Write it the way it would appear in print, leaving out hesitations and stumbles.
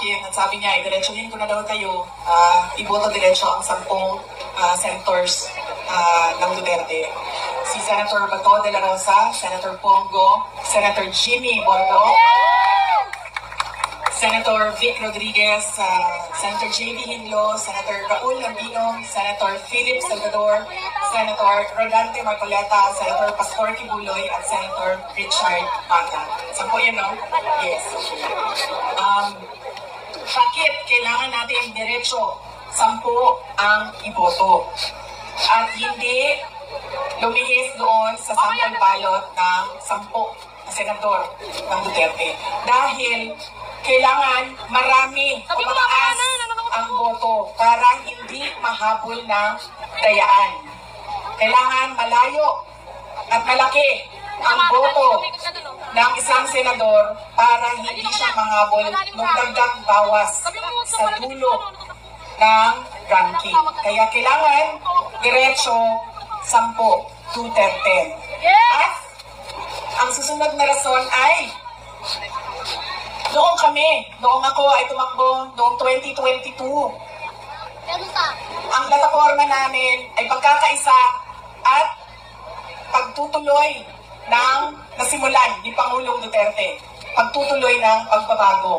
akin at sabi niya, diretsuhin ko na daw kayo, iboto diretso ang 10 senators ng Duterte. Si Senator Bato de la Rosa, Senator Pongo, Senator Jimmy Bongo, Senator Vic Rodriguez, Senator J.B. Hinlo, Senator Raul Lambino, Senator Philip Salvador, Senator Rodante Marcoleta, Senator Pastor Kibuloy, at Senator Richard Mata. 10 yan, no? Yes. Bakit kailangan natin diretso 10 ang iboto? At hindi lumihis doon sa sample ballot ng 10 na senador ng Duterte. Dahil kailangan marami o mataas ang boto para hindi mahabol ng dayaan. Kailangan malayo at malaki ang boto ng isang senador para hindi siya mahabol ng dagdag bawas sa dulo ng ranking. Kaya kailangan diretso 10 to 10. At ang susunod na rason ay noong ako ay tumakbo noong 2022. Ang plataforma namin ay pagkakaisa at pagtutuloy ng nasimulan ni Pangulong Duterte. Pagtutuloy ng pagbabago.